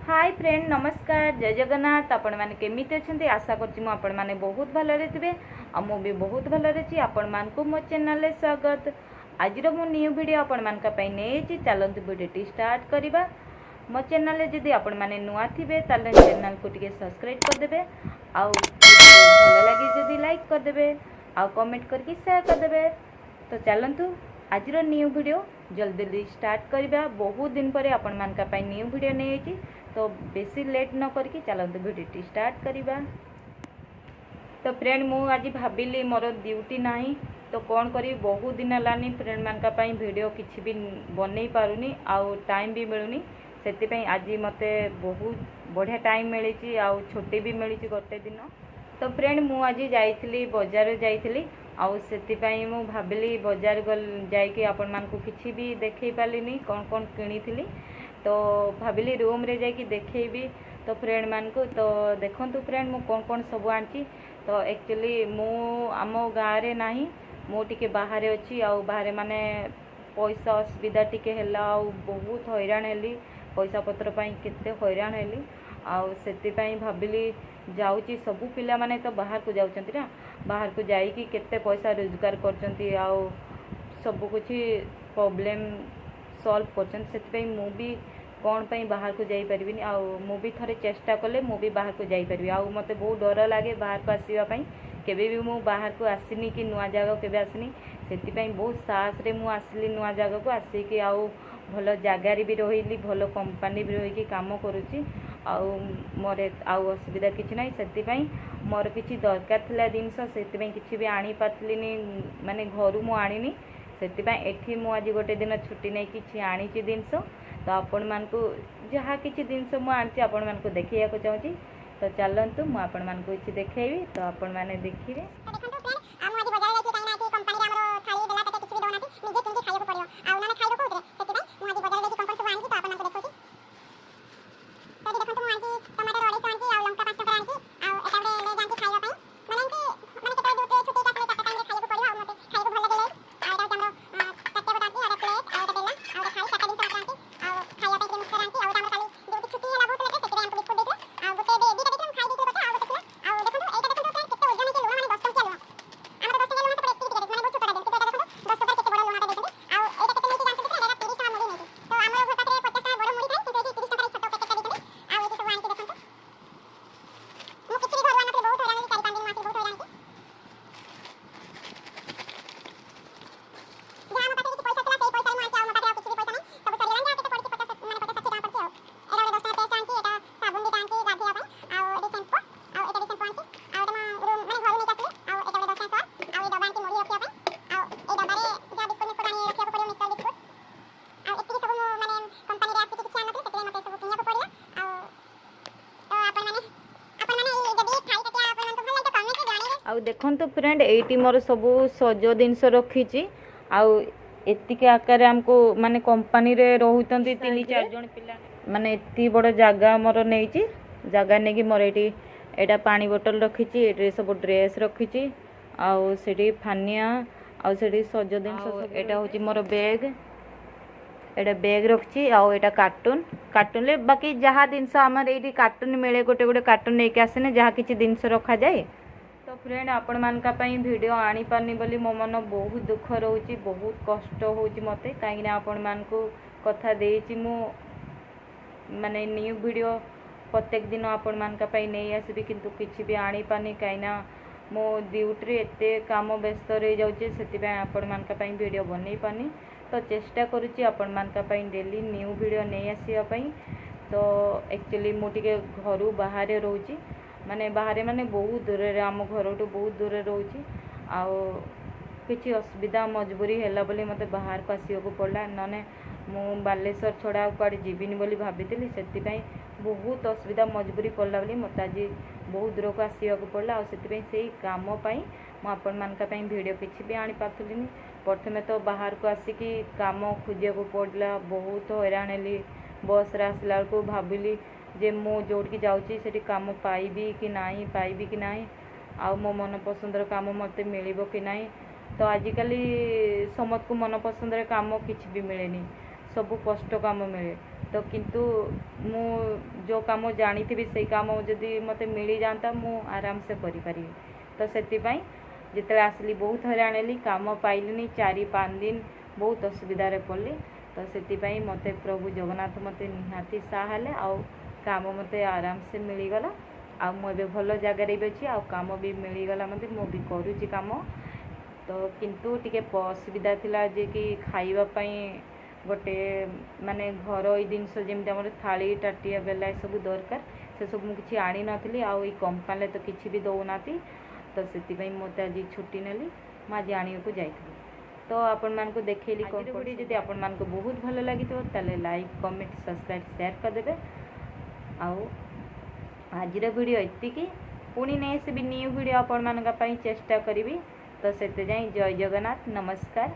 Hi friend नमस्कार जय जगन्नाथ आपण मैंने केमी अच्छा आशा कर बहुत भलरे थे आ मु भी बहुत भलरे अच्छी आपण मान को मो चैनल स्वागत। आज मो न्यू वीडियो आपण मान नहीं चलते वीडियो स्टार्ट करवा। मो चैनल जदि आपण मैंने नुआ थे चैनल को टिके सब्सक्राइब करदे आउ भल लगे जदि लाइक करदे आउ कमेंट करके शेयर करदे। तो चलतु आज न्यू वीडियो जल्दी जल्दी स्टार्ट करवा। बहुत दिन पर आपण मान न्यू वीडियो नहीं तो बेसी लेट न करके चलते वीडियो स्टार्ट करवा। तो फ्रेंड मु आज भाविली मोर ड्यूटी नहीं तो कौन करी बहुत दिन है फ्रेंड मान वीडियो किसी भी बनई पारुनी आउ टाइम भी मिलूनी से आज मते बहुत बढ़िया टाइम मिली आउ छुट्टी भी मिली गोटे दिन। तो फ्रेंड मु आज जाइली बजार जाइली आउ से मु भाविली बजार जाइए आपण मान को किसी भी देखे पारिनी कौन कौन किनी तो भाविली रूम रे जाइए देखेबी। तो फ्रेंड मान को तो देखंतु फ्रेंड मु कौन कौन सब आनी तो एक्चुअली मु आम गाँव रे नाही मु टिके बाहर अच्छी आउ बाहर माने पैसा असुविधा टिके हैला आउ बहुत हैरान हेली पैसा पत्र पाई केते हैरान हेली आउ सेति पाई भाविली जाउची सबु पिला माने तो बाहर को जाउचंती ना बाहर को जाइकी केते पैसा रोजगार करचंती आउ सब कुछ प्रॉब्लम सॉल्व करचंती सेति मु भी कौन पाई बाहर को जाई परिबिनी आउ मु भी थरे चेष्टा कले मु भी बाहर को जाई परिबी आउ मते बहुत डर लागे बाहर को आसीबा पई केबे भी मु बाहर को आसिनी कि नुआ जगह केबे आसिनी सेति पई बहुत साहस रे मु आसली नुआ जगह को आसिकी आउ भल जगार भी रही भल कंपनी भी रही काम करुच्ची आउ मोर आउ असुविधा किसी ना से मोर किसी दरकार थिला जिनस से किसी भी आनी पातलिनी माने घर मु आनी से मु आज गोटे दिन छुट्टी नहीं किसी आनी जिनस तो आपण मान को जहाँ किसी जिनस मुझे आपण मान को देखा चाहूँगी। तो चलतु मु आपण मान को किसी देखी तो आपण मैंने देखिए। आउ देखंतु फ्रेंड एटी मोर सबू सज जिनस रखी आउ एतिके आकार हमको माने कंपनी रे रहउतंती 3-4 जन पिला माने एति बड़ जगह मोर नेची जगह नेकी मोर एटी एटा पानी बोतल रखी एटे सब ड्रेस रखी आउ सेठी फानिया आउ सेठी सज जिनस एटा होची मोर बैग एटा बैग रखी आउ एटा कार्टून कार्टून ले बाकी जहाँ जिनस आमर एटी कार्टून मिले गोटे गोटे कार्टून नहीं आसने जहाँ किसी जिनस रखा जाए। तो फ्रेंड आपण मान वीडियो आनी पारनी बोली मो मन बहुत दुख रोची बहुत कष्ट होची मते कहीं आपण मान को कथा देची मु माने न्यू वीडियो प्रत्येक दिन आपण मान नहीं आसबी किंतु किसी भी आनी पानी कहीं मो ड्यूटी एते काम व्यस्त रही जाऊँचे से आपण मान वीडियो बनई पानी। तो चेष्टा करुच्ची आपण मान डेली न्यू वीडियो नहीं आसवाई। तो एक्चुअली मुझे घर बाहर रोची माने बाहर माने बहुत दूर आम घर टू बहुत दूर रोची आउ किसी असुविधा मजबूरी है बोली मते बाहर को आसिया को पड़ा नने मु बालेश्वर छड़ा कुआड़े जीविनी बोली भाभी से बहुत असुविधा मजबूरी पड़ा बोली मत आज बहुत दूर को आसिया को पड़ा से काम मुझे मान वीडियो किसी भी आनी पार्थनी प्रथमे तो बाहर को आसिकी काम खोजा को पड़ा बहुत हैरान हेली बस रे आसला को भाविली जे मो जोड़ जाऊँगी से काम पाइबी कि नहीं आ मो मन पसंदर काम मत मिल कि नहीं। तो आजिकल समस्त को मन पसंद काम किसी भी मिलेनी ସବୁ କଷ୍ଟ କାମ ମିଳେ। ତ କିନ୍ତୁ ମୁଁ ଯେଉଁ କାମ ଜାଣିଥିବି ସେଇ କାମ ଯଦି ମୋତେ ମିଳିଯାଆନ୍ତା ମୁଁ ଆରାମସେ କରିପାରିବି। ତ ସେଥିପାଇଁ ଯେତେବେଳେ ଆସିଲି ବହୁତ ହଇରାଣ ହେଲି, କାମ ପାଇଲିନି, 4-5 ଦିନ ବହୁତ ଅସୁବିଧାରେ ପଡ଼ିଲି। ତ ସେଥିପାଇଁ ମୋତେ ପ୍ରଭୁ ଜଗନ୍ନାଥ ମୋତେ ନିହାତି ସାହା ହେଲେ, ଆଉ କାମ ମୋତେ ଆରାମସେ ମିଳିଗଲା। ଆଉ ମୁଁ ଏବେ ଭଲ ଜାଗାରେ ବି ଅଛି, ଆଉ କାମ ବି ମିଳିଗଲା ମୋତେ, ମୁଁ ବି କରୁଛି କାମ। ତ କିନ୍ତୁ ଟିକେ ଅସୁବିଧା ଥିଲା ଯେ କି ଖାଇବା ପାଇଁ ଗୋଟେ ମାନେ ଘରୋଇ ଜିନିଷ ଯେମିତି ଆମର ଥାଳି, ତାଟିଆ, ବେଲା ଏସବୁ ଦରକାର, ସେସବୁ ମୁଁ କିଛି ଆଣିନଥିଲି। ଆଉ ଏଇ କମ୍ପାନୀରେ ତ କିଛି ବି ଦେଉନାହାନ୍ତି। ତ ସେଥିପାଇଁ ମୋତେ ଆଜି ଛୁଟି ନେଲି, ମୁଁ ଆଜି ଆଣିବାକୁ ଯାଇଥିଲି। ତ ଆପଣମାନଙ୍କୁ ଦେଖେଇଲି କ'ଣ ଭିଡ଼ିଓ। ଯଦି ଆପଣମାନଙ୍କୁ ବହୁତ ଭଲ ଲାଗିଥିବ ତାହେଲେ ଲାଇକ୍, କମେଣ୍ଟ, ସବସ୍କ୍ରାଇବ୍, ସେୟାର କରିଦେବେ। ଆଉ ଆଜିର ଭିଡ଼ିଓ ଏତିକି। ପୁଣି ନେଇ ଆସିବି ନ୍ୟୁ ଭିଡ଼ିଓ ଆପଣମାନଙ୍କ ପାଇଁ ଚେଷ୍ଟା କରିବି। ତ ସେଥିପାଇଁ ଜୟ ଜଗନ୍ନାଥ, ନମସ୍କାର।